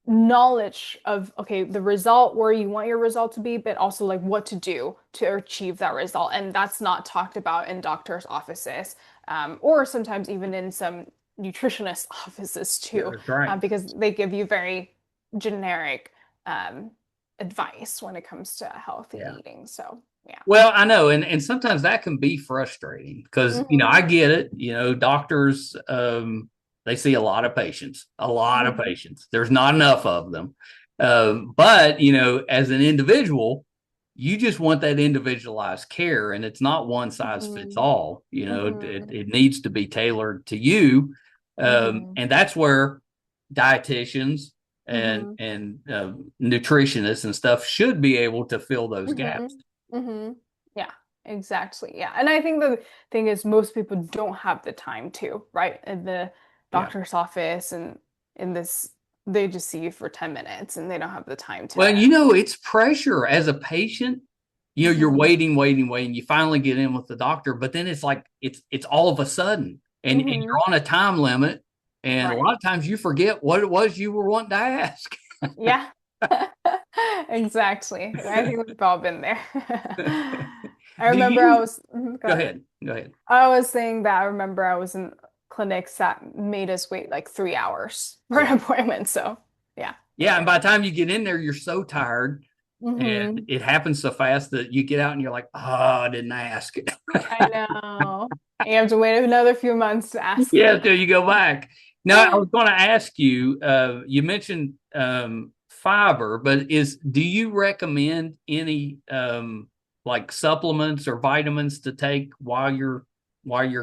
knowledge of, okay, the result where you want your result to be, but also like what to do to achieve that result. And that's not talked about in doctors' offices, or sometimes even in some nutritionist offices too, That's right. because they give you very generic um, advice when it comes to healthy Yeah. eating. So, yeah. Well, I know, and sometimes that can be frustrating because Hmm. I get it. Doctors they see a lot of Hmm. patients. There's not enough of them, but as an individual, you just want that individualized care, and it's not one size fits Hmm. all. Hmm. It needs to be tailored to you, Hmm. and that's where dietitians Hmm. and nutritionists and stuff should be able to fill those Hmm. gaps. Hmm. Yeah, exactly. Yeah. And I think the thing is most people don't have the time to, right? In the Yeah. doctor's office and in this, they just see you for 10 minutes and they don't have the time Well, to. it's pressure as a patient. You're Hmm. waiting, waiting, waiting. You finally get in with the doctor, but then it's like it's all of a sudden, and Hmm. you're on a time limit, and a Right. lot of times you forget what it was you were wanting to ask. Yeah. Exactly. I think we've all been there. I Do remember I you was, go go ahead. ahead? Go ahead. I was saying that I remember I was in clinics that made us wait like 3 hours for Yeah, an appointment. So, yeah. yeah. And by the time you get in there, you're so tired, and Hmm. it happens so fast that you get out and you're like, "Oh, I didn't ask." I know. You have to wait another few months to ask Yeah, again. till you go back. Now, I was going to ask you. You mentioned fiber, but do you recommend any like supplements or vitamins to take while you're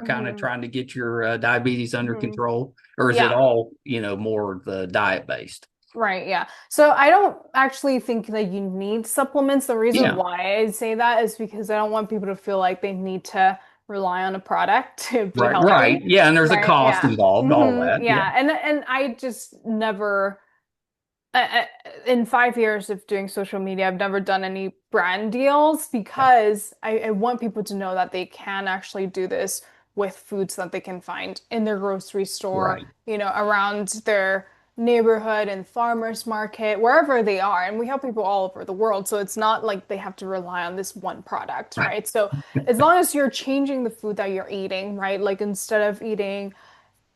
kind of Hmm. trying to get your diabetes under Hmm. control, or is it Yeah. all more the diet based? Right, yeah. So I don't actually think that you need supplements. The reason Yeah, why I say that is because I don't want people to feel like they need to rely on a product to be right, right. healthy. Yeah, and there's a Right, cost yeah. involved, all that. Yeah, Yeah. And I just never in 5 years of doing social media, I've never done any brand deals yeah, because I want people to know that they can actually do this with foods that they can find in their grocery store, right, around their neighborhood and farmers market, wherever they are. And we help people all over the world. So it's not like they have to rely on this one product, right. right? So as long as you're changing the food that you're eating, right? Like instead of eating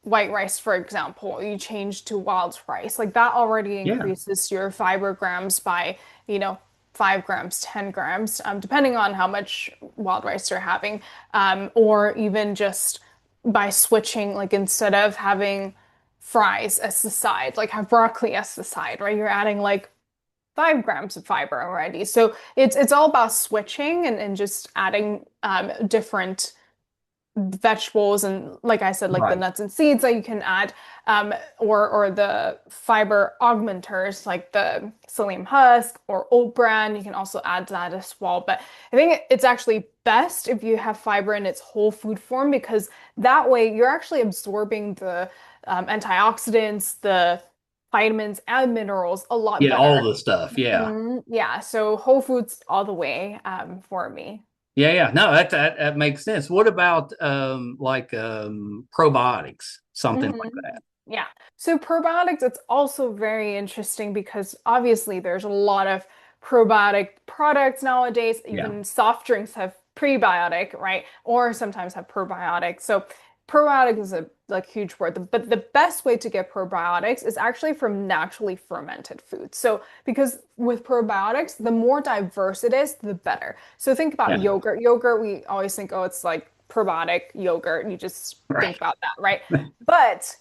white rice, for example, you change to wild rice, like that already Yeah, increases your fiber grams by, you know, 5 grams, 10 grams, depending on how much wild rice you're having, or even just by switching, like instead of having fries as the side, like have broccoli as the side, right? You're adding like 5 grams of fiber already. So it's all about switching and just adding different vegetables and like I said, like the right. nuts and seeds that you can add, or the fiber augmenters like the psyllium husk or oat bran. You can also add that as well. But I think it's actually best if you have fiber in its whole food form because that way you're actually absorbing the antioxidants, the vitamins and minerals a lot Yeah, all better. the stuff. Yeah. Yeah, so whole foods all the way for me. Yeah, yeah. No, that makes sense. What about like probiotics, something like Mhm. that? Yeah. So probiotics, it's also very interesting because obviously there's a lot of probiotic products nowadays. Yeah, Even soft drinks have prebiotic, right? Or sometimes have probiotics. So probiotic is a like huge word, but the best way to get probiotics is actually from naturally fermented foods. So because with probiotics, the more diverse it is, the better. So think about yeah. yogurt. Yogurt, we always think, oh, it's like probiotic yogurt. You just think Right. about that, right? But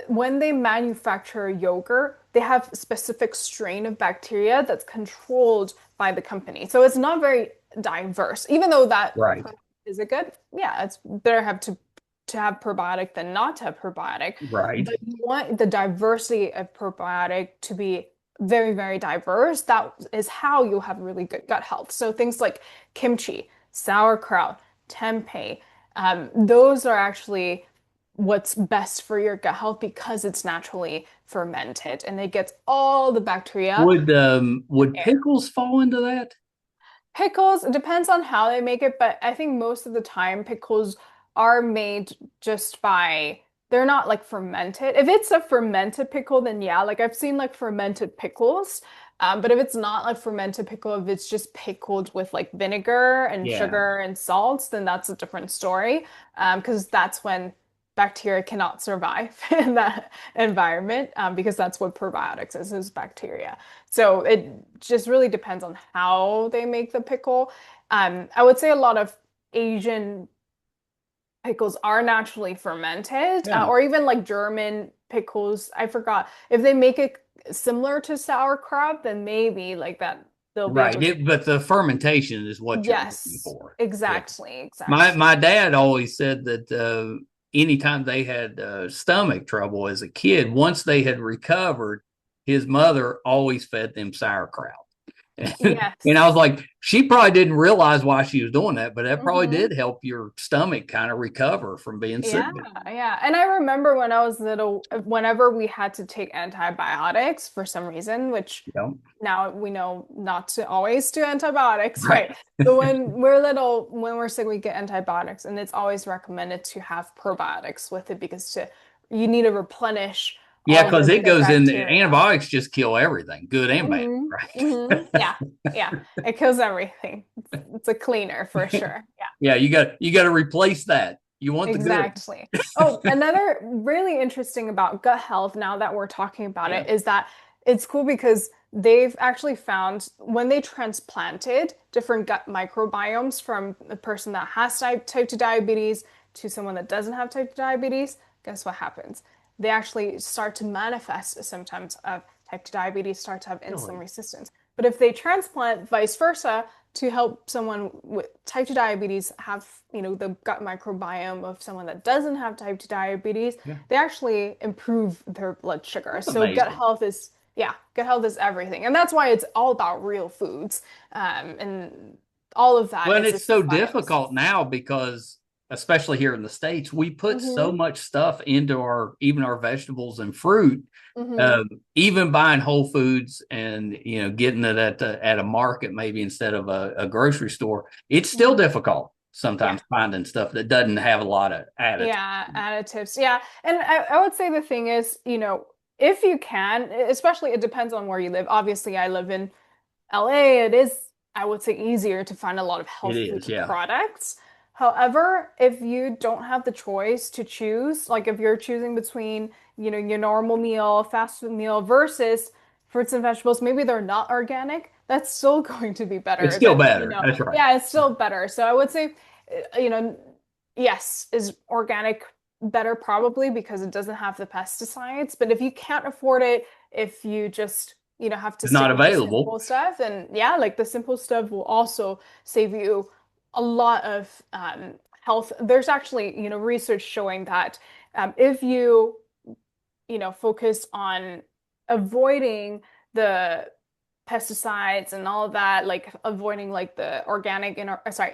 when they manufacture yogurt, they have a specific strain of bacteria that's controlled by the company. So it's not very diverse. Even though that Right. is it good? Yeah, it's better to have probiotic than not to have probiotic. Right. But you want the diversity of probiotic to be very, very diverse. That is how you'll have really good gut health. So things like kimchi, sauerkraut, tempeh, those are actually what's best for your gut health because it's naturally fermented and it gets all the bacteria. Would pickles fall into that? Pickles, it depends on how they make it, but I think most of the time pickles are made just by, they're not like fermented. If it's a fermented pickle, then yeah, like I've seen like fermented pickles. But if it's not like fermented pickle, if it's just pickled with like vinegar and Yeah. sugar and salts, then that's a different story. Because that's when bacteria cannot survive in that environment, because that's what probiotics is bacteria. So it just really depends on how they make the pickle. I would say a lot of Asian pickles are naturally fermented, Yeah. or even like German pickles. I forgot if they make it similar to sauerkraut, then maybe like that they'll be able Right. to. But the fermentation is what you're looking Yes, for. Yeah. exactly, My exactly. dad always said that anytime they had stomach trouble as a kid, once they had recovered, his mother always fed them sauerkraut. And I was Yes. like, she probably didn't realize why she was doing that, but that probably Hmm. did help your stomach kind of recover from being sick. Yeah, yeah. And I remember when I was little, whenever we had to take antibiotics for some reason, which You know? now we know not to always do antibiotics, Right. right? So when we're little, when we're sick, we get antibiotics, and it's always recommended to have probiotics with it because you need to replenish Yeah, all because the it good goes in bacteria. antibiotics just kill everything, good and bad, Yeah, yeah. It kills everything. It's a cleaner for right? sure. Yeah. Yeah, you got to replace that. You want the good. Exactly. Oh, another really interesting about gut health, now that we're talking about Yeah. it, is that it's cool because they've actually found when they transplanted different gut microbiomes from a person that has type 2 diabetes to someone that doesn't have type 2 diabetes, guess what happens? They actually start to manifest symptoms of type 2 diabetes, start to have insulin Really? resistance. But if they transplant vice versa, to help someone with type 2 diabetes have, the gut microbiome of someone that doesn't have type 2 diabetes, Yeah. they actually improve their blood sugar. That's So gut amazing. health is, yeah, gut health is everything. And that's why it's all about real foods. And all of that Well, and is it's just the so science. difficult now because, especially here in the States, we put so Hmm. much stuff into even our vegetables and fruit. Hmm. Um, Even buying Whole Foods and getting it at a market maybe instead of a grocery store, it's still Hmm. difficult Yeah. sometimes finding stuff that doesn't have a lot of additives. Yeah, additives. Yeah. And I would say the thing is, if you can, especially it depends on where you live. Obviously, I live in LA, it is, I would say, easier to find a lot of It health is, food yeah. products. However, if you don't have the choice to choose, like if you're choosing between, your normal meal, fast food meal versus fruits and vegetables, maybe they're not organic, that's still going to be It's better still than, better. That's right. yeah, it's still better. So I would say, yes, is organic better probably because it doesn't have the pesticides, but if you can't afford it, if you just have to It's not stick with the available. simple stuff. And yeah, like the simple stuff will also save you a lot of health. There's actually, research showing that if you focus on avoiding the pesticides and all of that, like avoiding like the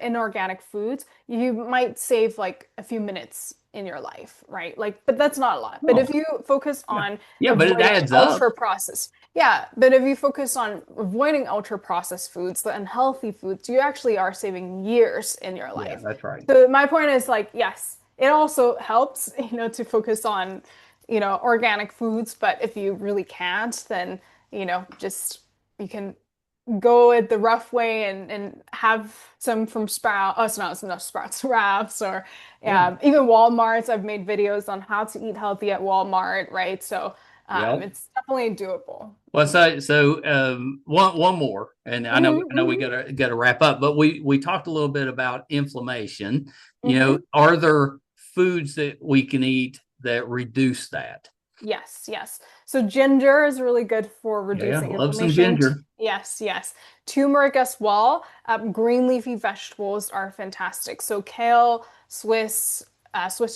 inorganic foods, you might save like a few minutes in your life, right? Like, but that's not a lot. But Oh, if you focus yeah. on Yeah, but it avoiding adds up. ultra processed, yeah, but if you focus on avoiding ultra processed foods, the unhealthy foods, you actually are saving years in your Yeah, life. that's right. So my point is like, yes, it also helps, to focus on, organic foods, but if you really can't, then, just you can go it the rough way and have some from Sprout. Oh, it's not Sprouts, Wraps, or Yeah. even Walmart's. I've made videos on how to eat healthy at Walmart, right? So Yep. it's definitely doable. Well, one more, and Hmm. I know we Hmm. gotta wrap up, but we talked a little bit about inflammation. Hmm. Are there foods that we can eat that reduce that? Yes, yes. So ginger is really good for Yeah, yeah, reducing love some inflammation. ginger. Yes, yes. Turmeric as well. Green leafy vegetables are fantastic. So kale, Swiss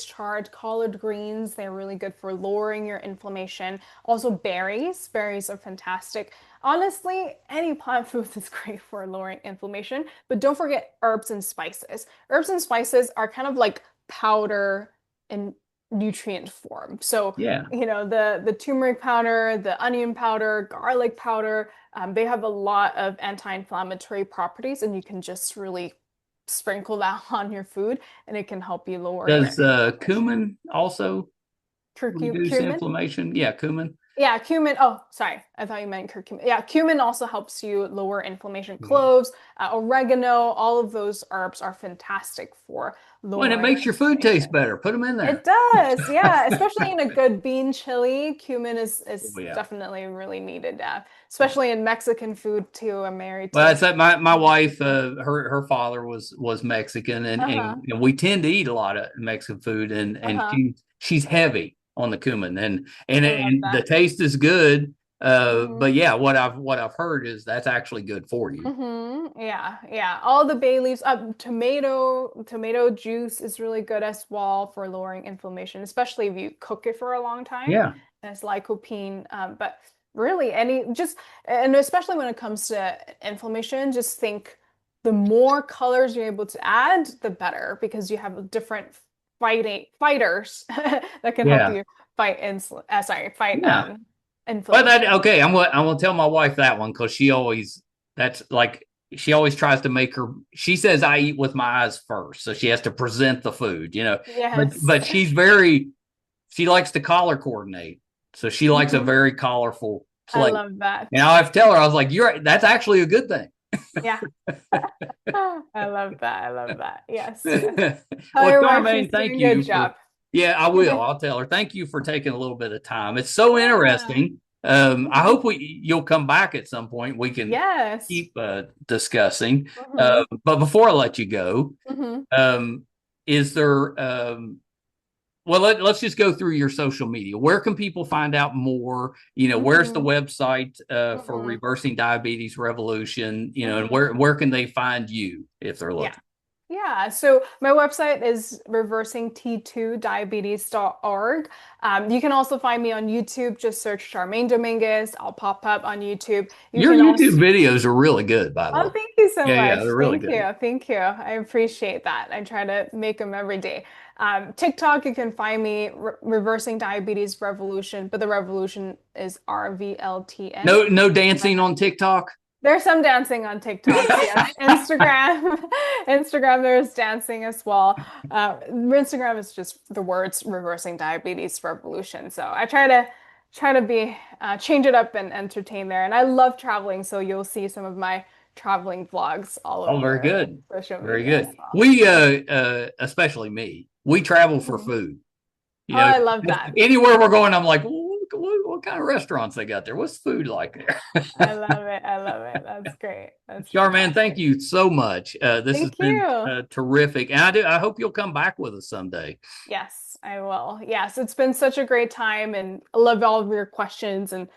chard, collard greens, they're really good for lowering your inflammation. Also berries. Berries are fantastic. Honestly, any plant food is great for lowering inflammation, but don't forget herbs and spices. Herbs and spices are kind of like powder in nutrient form. So, Yeah. the turmeric powder, the onion powder, garlic powder, they have a lot of anti-inflammatory properties, and you can just really sprinkle that on your food, and it can help you lower your Does inflammation. cumin also reduce Cumin? inflammation? Yeah, cumin. Yeah, cumin. Oh, sorry. I thought you meant curcumin. Yeah, cumin also helps you lower inflammation. Yeah. Cloves, oregano, all of those herbs are fantastic for Well, and it lowering makes your food taste inflammation. better. Put them in It there. does, yeah. Especially in a good bean chili, cumin Oh, is yeah. definitely really needed. Especially in Mexican food too. I'm married Well, to it's like my wife, Mexican. her father was Mexican, Uh-huh. and we tend to eat a lot of Mexican food, and Uh-huh. she's heavy on the cumin, and I love the that. taste is good. But Hmm. yeah, what I've heard is that's actually good for you. Yeah, yeah. All the bay leaves. Tomato juice is really good as well for lowering inflammation, especially if you cook it for a long time. Yeah, As lycopene. But really, and especially when it comes to inflammation, just think the more colors you're able to add, the better, because you have different fighters that can help yeah, you fight fight yeah. But that inflammation. okay. I'm gonna tell my wife that one because that's like she always tries to make her. She says I eat with my eyes first, so she has to present the food, you know. Yes. But she likes to color coordinate, so she likes a Mhm. very colorful I plate. love that. And I have to tell her, I was like, that's actually a good thing. Yeah. I love that. I love that. Yes, yes. Tell Well, your wife she's Charmaine, thank doing a good you for, job. yeah, I will. I'll tell her. Thank you for taking a little bit of time. It's so Yeah. interesting. I Mhm. hope you'll come back at some point. We can Yes. keep discussing. Hmm. But before I let you go, Hmm. um, is there, well, let's just go through your social media. Where can people find out more? Where's the Hmm. website for Hmm. Reversing Diabetes Revolution? And Hmm. where can they find you if they're Yeah. looking? Yeah. So my website is reversingt2diabetes.org. You can also find me on YouTube. Just search Charmaine Dominguez. I'll pop up on YouTube. You Your can YouTube also videos are really good, by the Oh, way. thank you so Yeah, yeah, much. they're really Thank good. you. Thank you. I appreciate that. I try to make them every day. TikTok, you can find me Reversing Diabetes Revolution, but the revolution is RVLTN. No dancing on TikTok. There's some dancing on TikToks, yes. Instagram, Instagram, there's dancing as well. Instagram is just the words Reversing Diabetes Revolution. So I try to be change it up and entertain there. And I love traveling, so you'll see some of my traveling vlogs all Oh, very over good. social Very media as good. well. We especially me, we travel for Mhm. food. Oh, You know, I love that. anywhere we're going, I'm like, well, what kind of restaurants they got there? What's the food like there? I love it. I love it. That's great. That's Charmaine, thank fantastic. you so much. This has Thank been you. terrific, and I hope you'll come back with us someday. Yes, I will. Yes, it's been such a great time, and I love all of your questions and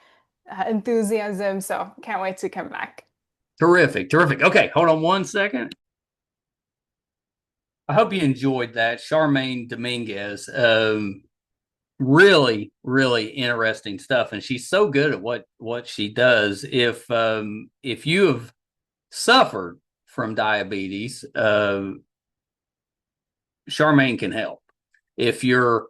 enthusiasm. So can't wait to come back. Terrific, terrific. Okay, hold on one second. I hope you enjoyed that, Charmaine Dominguez. Really, really interesting stuff, and she's so good at what she does. If you have suffered from diabetes, Charmaine can help. If you're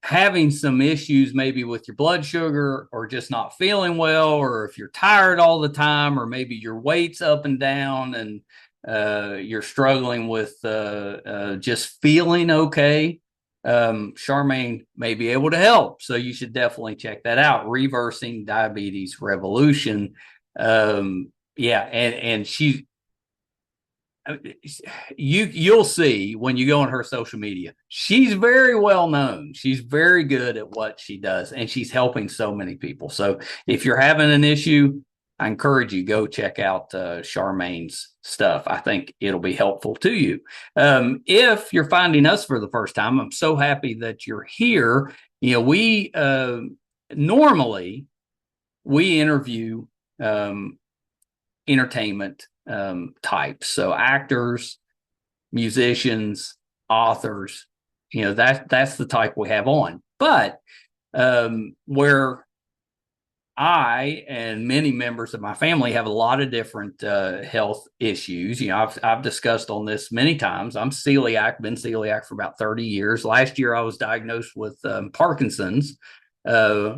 having some issues maybe with your blood sugar or just not feeling well, or if you're tired all the time, or maybe your weight's up and down and you're struggling with just feeling okay, Charmaine may be able to help. So you should definitely check that out. Reversing Diabetes Revolution. Yeah, and she you'll see when you go on her social media, she's very well known, she's very good at what she does, and she's helping so many people. So if you're having an issue, I encourage you, go check out Charmaine's stuff. I think it'll be helpful to you. If you're finding us for the first time, I'm so happy that you're here. We normally we interview um, entertainment types, so actors, musicians, authors. That's the type we have on. But where I and many members of my family have a lot of different health issues. I've discussed on this many times. I'm celiac, been celiac for about 30 years. Last year, I was diagnosed with Parkinson's,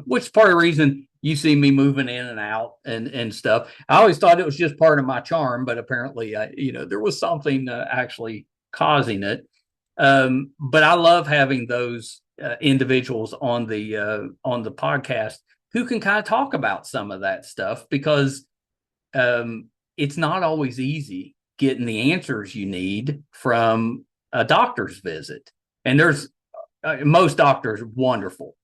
which is part of the reason you see me moving in and out and stuff. I always thought it was just part of my charm, but apparently, there was something actually causing it. But I love having those individuals on the podcast who can kind of talk about some of that stuff, because it's not always easy getting the answers you need from a doctor's visit. And there's most doctors, wonderful,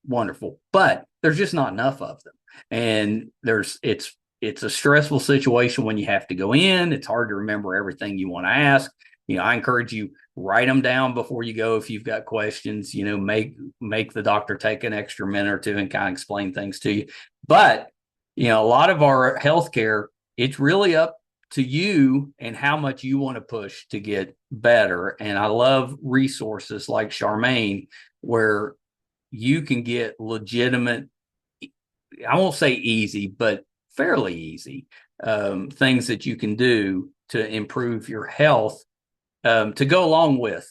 but there's just not enough of them. And it's a stressful situation when you have to go in. It's hard to remember everything you want to ask. I encourage you, write them down before you go. If you've got questions, make the doctor take an extra minute or two and kind of explain things to you. But, a lot of our healthcare, it's really up to you and how much you want to push to get better. And I love resources like Charmaine, where you can get legitimate, I won't say easy, but fairly easy things that you can do to improve your health, to go along with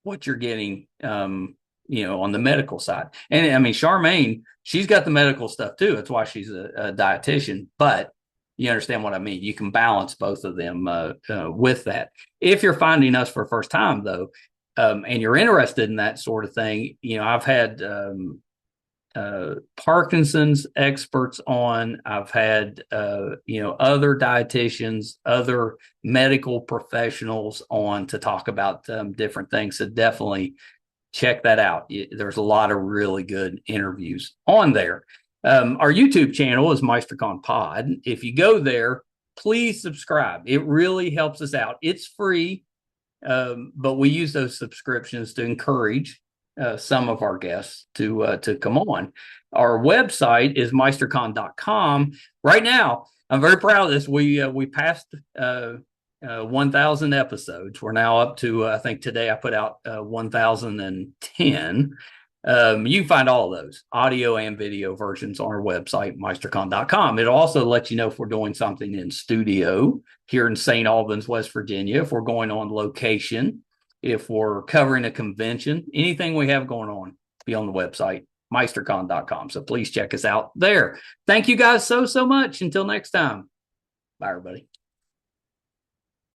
what you're getting, on the medical side. And I mean, Charmaine, she's got the medical stuff too. That's why she's a dietitian, but you understand what I mean. You can balance both of them with that. If you're finding us for the first time, though, and you're interested in that sort of thing, I've had Parkinson's experts on. I've had other dietitians, other medical professionals on to talk about different things. So definitely check that out. There's a lot of really good interviews on there. Our YouTube channel is MeisterCon Pod. If you go there, please subscribe. It really helps us out. It's free, but we use those subscriptions to encourage some of our guests to come on. Our website is meistercon.com. Right now, I'm very proud of this. We passed 1,000 episodes. We're now up to, I think today I put out 1,010. You can find all of those audio and video versions on our website, meistercon.com. It'll also let you know if we're doing something in studio here in St. Albans, West Virginia, if we're going on location, if we're covering a convention, anything we have going on, be on the website, meistercon.com. So please check us out there. Thank you guys so much. Until next time. Bye, everybody.